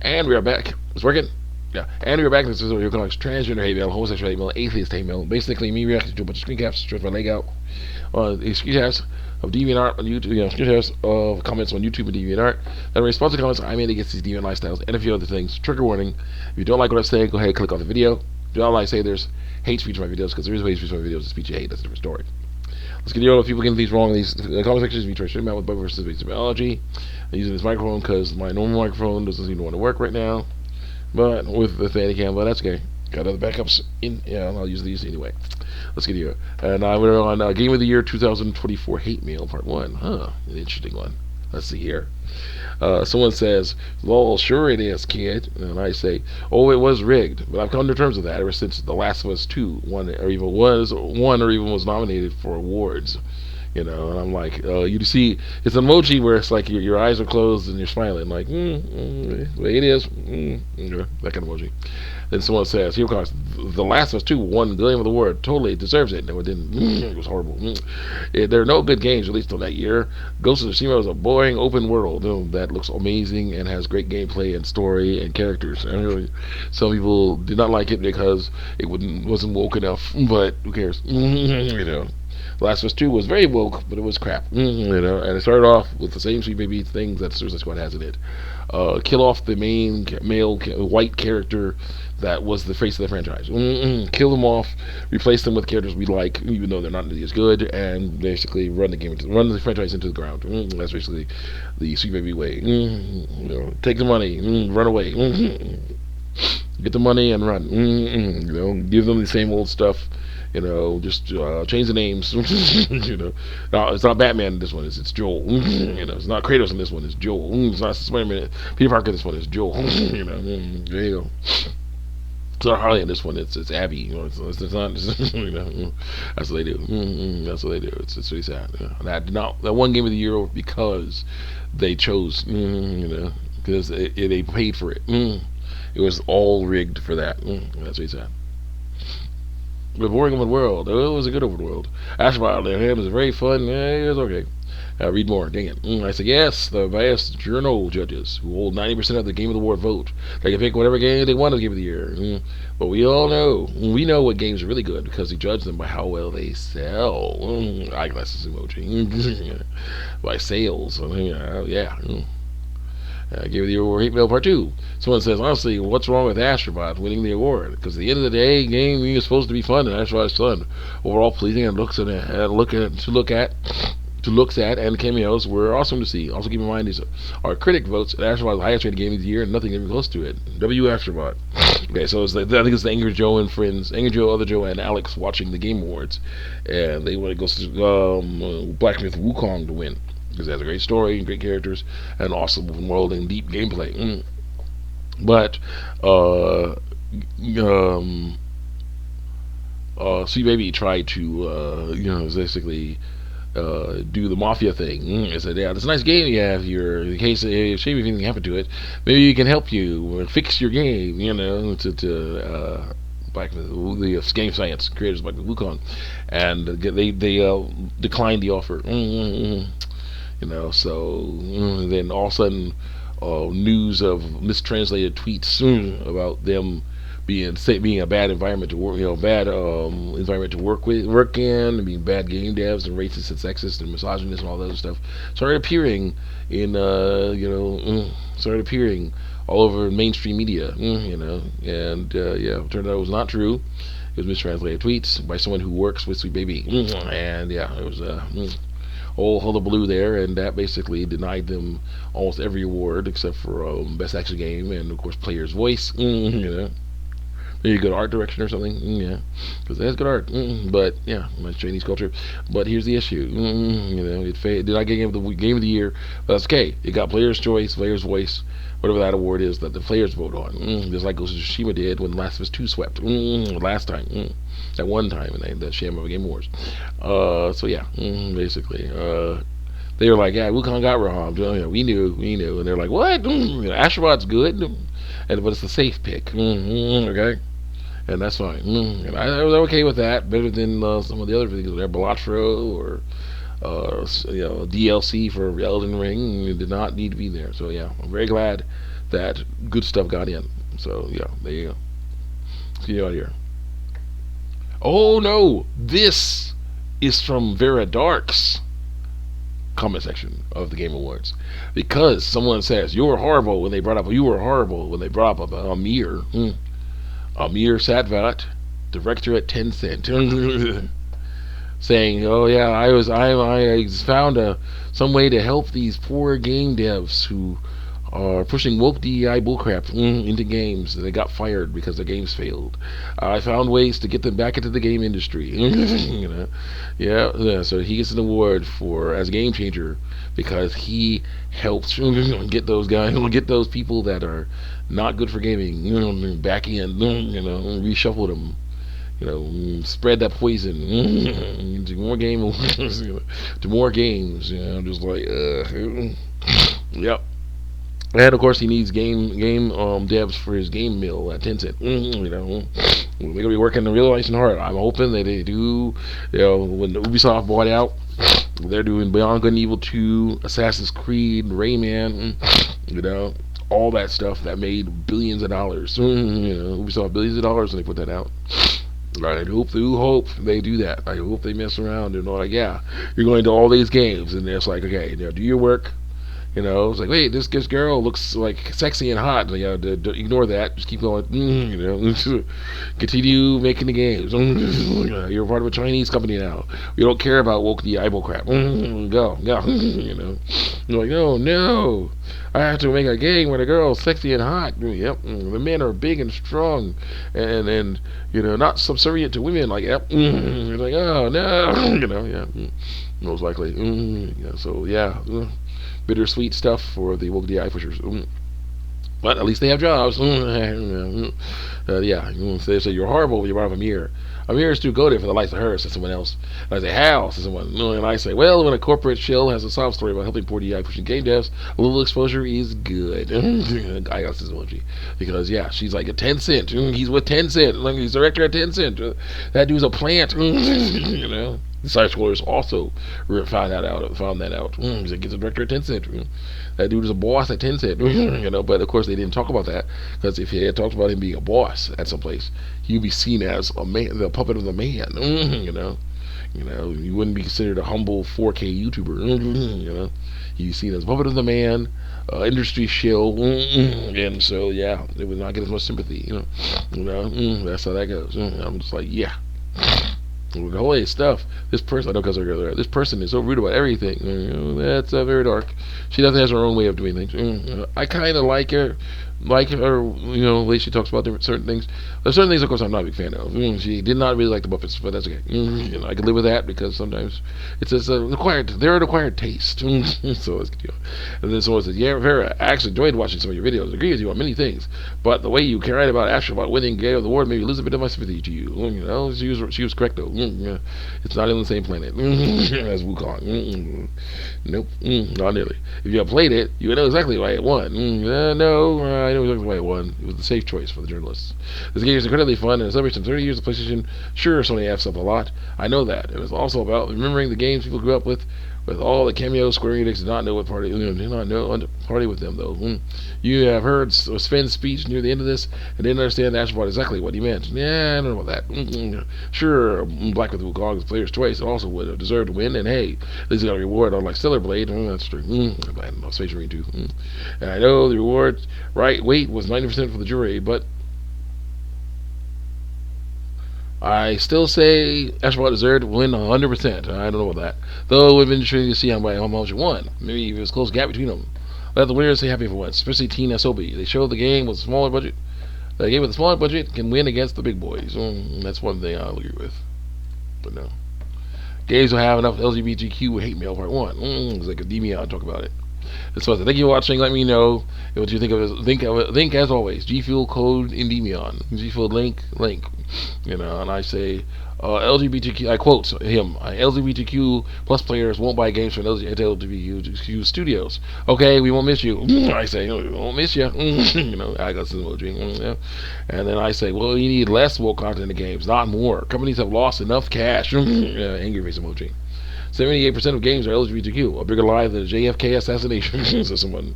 And we are back. It's working. Yeah. And we are back. This is what you're calling transgender hate mail, homosexual hate mail, atheist hate mail. Basically, me reacting to a bunch of screen caps, stretch my leg out. Screen caps of DeviantArt on YouTube, screen caps of comments on YouTube and DeviantArt. That response to comments I made against these deviant lifestyles and a few other things. Trigger warning. If you don't like what I'm saying, go ahead and click off the video. If you don't like say there's hate speech in my videos, because there is hate speech in my videos, the speech you hate. That's a different story. Let's get if people getting these wrong. These comment sections, me try to out with Bug versus basic biology. I'm using this microphone because my normal microphone doesn't seem to want to work right now. But with the Fannycam, but that's okay. Got other backups in. Yeah, I'll use these anyway. Let's get here. And we're on Game of the Year 2024 Hate Mail Part 1. Huh, an interesting one. Let's see here. Someone says, "Lol, sure it is, kid." And I say, "Oh, it was rigged." But I've come to terms with that ever since The Last of Us 2 was nominated for awards. And I'm like, you see, it's an emoji where it's like your eyes are closed and you're smiling, like, it is, that kind of emoji. Then someone says, here comes The Last of Us 2 won the Game of the Award, totally deserves it. No, it didn't. It was horrible. There are no good games released on that year. Ghost of Tsushima was a boring open world that looks amazing and has great gameplay and story and characters. And really, some people did not like it because it wasn't woke enough, but who cares? Last of Us 2 was very woke, but it was crap. And it started off with the same Sweet Baby things that Suicide Squad has in it. Kill off the main male white character that was the face of the franchise. Kill them off, replace them with characters we like, even though they're not nearly as good, and basically run the franchise into the ground. That's basically the Sweet Baby way. Take the money, run away. Get the money and run. Give them the same old stuff. Just change the names. No, it's not Batman in this one. It's Joel. It's not Kratos in this one. It's Joel. It's not Spider-Man. Peter Parker in this one. It's Joel. There you go. It's not Harley in this one. It's Abby. It's not. That's what they do. That's what they do. It's really sad. That one Game of the Year because they chose. Because they paid for it. It was all rigged for that. That's really sad. The boring open world. Oh, it was a good open world. Astronaut, on the other hand, was very fun. It was okay. Read more. Dang it. I said, yes, the vast journal judges who hold 90% of the Game of the War vote. They can pick whatever game they want to Game of the Year. But we know what games are really good because they judge them by how well they sell. Eyeglasses emoji. By sales. Yeah. Game of the Year Hate Mail Part 2. Someone says, honestly, what's wrong with Astrobot winning the award? Because at the end of the day, game is supposed to be fun, and Astrobot's fun. Overall pleasing and looks at and cameos were awesome to see. Also keep in mind these are critic votes, and Astrobot's the highest rated game of the year, and nothing even close to it. W Astrobot. Okay, so I think it's the Angry Joe and friends, Angry Joe, Other Joe, and Alex watching the Game Awards, and they want to go to Black Myth Wukong to win. Because it has a great story and great characters and awesome open world and deep gameplay. But Sweet Baby tried to basically do the mafia thing. I said, yeah, it's a nice game you have here. In case shame if anything happened to it, maybe you can help you fix your game. To Black the Game Science creators like Wukong, and they declined the offer. So then all of a sudden, news of mistranslated tweets about them being a bad environment to work in, and being bad game devs and racist and sexist and misogynist and all that other stuff started appearing in started appearing all over mainstream media. And it turned out it was not true. It was mistranslated tweets by someone who works with Sweet Baby, and it was whole hullabaloo there, and that basically denied them almost every award except for best action game and of course player's voice. Maybe good art direction or something. Because it has good art. But yeah, my Chinese culture. But here's the issue. It did not get game of the year, but that's okay. It got player's choice, player's voice, whatever that award is that the players vote on. Just like Ghost of Tsushima did when Last of Us 2 swept. Last time. That one time in the Sham of Game Wars. Basically. They were like, yeah, Wukong got robbed. We knew. And they're like, what? Astrobot's good. But it's the safe pick. Okay? And that's fine. And I was okay with that. Better than some of the other things. There, Balatro or DLC for Elden Ring. It did not need to be there. So yeah, I'm very glad that good stuff got in. So yeah, there you go. Let's get you out of here. Oh no, this is from Vera Dark's comment section of the Game Awards, because someone says you were horrible when they brought up Amir Satvat, director at Tencent, saying, "Oh yeah, I found some way to help these poor game devs who are pushing woke DEI bullcrap into games. They got fired because their games failed. I found ways to get them back into the game industry." Yeah. So he gets an award for as game changer because he helps get those guys, get those people that are not good for gaming, back in, reshuffle them. Spread that poison to more game, to more games. Just like, yep. And of course, he needs game devs for his game mill at Tencent. They're gonna be working real nice and hard. I'm hoping that they do. When Ubisoft bought out, they're doing Beyond Good and Evil 2, Assassin's Creed, Rayman. All that stuff that made billions of dollars. Ubisoft billions of dollars when they put that out. I hope they do that. I hope they mess around and like, yeah, you're going to all these games, and it's like, okay, do your work. It's like, wait, this girl looks like sexy and hot. Ignore that. Just keep going. Continue making the games. You're part of a Chinese company now. We don't care about woke the eyeball crap. Go. You're like, no. I have to make a game where the girl's sexy and hot. Yep. The men are big and strong, and not subservient to women. Like, yep. You're like, oh no. Yeah. Most likely. So yeah. Bittersweet stuff for the woke DI pushers. But at least they have jobs. Yeah. They say you're horrible when you're out of Amir. Amir is too goated for the likes of her, says someone else. And I say, how? Says someone. And I say, well, when a corporate shill has a sob story about helping poor DI pushing game devs, a little exposure is good. I got this emoji. Because, yeah, she's like a Tencent. He's with Tencent. Like, he's director at Tencent. That dude's a plant. The side scrollers also found that out. He's like, he's a director at Tencent. That dude is a boss at Tencent. But of course they didn't talk about that, because if he had talked about him being a boss at some place, he'd be seen as a man, the puppet of the man. He wouldn't be considered a humble 4K YouTuber. He's seen as a puppet of the man, industry shill, and so yeah, they would not get as much sympathy. That's how that goes. I'm just like, yeah. The whole stuff. This person, I know because this person is so rude about everything. That's very dark. She definitely has her own way of doing things. I kind of like her, the way she talks about certain things. There's certain things, of course, I'm not a big fan of. She did not really like the Muppets, but that's okay. I can live with that, because sometimes it's just they're an acquired taste. So let's get you. And then someone says, yeah, Vera, I actually enjoyed watching some of your videos. I agree with you on many things, but the way you write about Astro winning Game of the Award made me lose a bit of my sympathy to you. She was correct though. It's not in the same planet as Wukong. Nope, not nearly. If you had played it, you would know exactly why it won. No, I know exactly why it won. It was the safe choice for the journalists. This game is incredibly fun, and celebrates some 30 years of PlayStation. Sure, Sony F's up a lot. I know that. And it's also about remembering the games people grew up with all the cameos. Square Enix did not know what party. Did not know party with them though. You have heard Sven's speech near the end of this, and didn't understand Ashlebot exactly what he meant. Yeah, I don't know about that. Sure, Black with Wukong is the player's choice, and also would have deserved to win. And hey, at least he got a reward unlike Stellar Blade. That's true. Space Marine 2. And I know the reward weight was 90% for the jury, but I still say Ashlebot deserved to win 100%. I don't know about that. Though it would have been interesting to see how much it won. Maybe if it was a close gap between them. Let the winners say happy for once, especially Teen SOB. They showed the game with a smaller budget. The game with a smaller budget can win against the big boys. That's one thing I'll agree with. But no. Games will have enough LGBTQ hate mail part 1. It's like a DMI talk about it. That's what I said. Thank you for watching. Let me know what you think of it. Think as always. G Fuel code Endymion. G Fuel link. And I say LGBTQ. I quote him. LGBTQ plus players won't buy games from LGBTQ studios. Okay, we won't miss you. I say we won't miss you. I got some emoji. And then I say, well, you need less woke content in the games, not more. Companies have lost enough cash. Angry face emoji. 78% of games are LGBTQ. A bigger lie than the JFK assassination. So someone,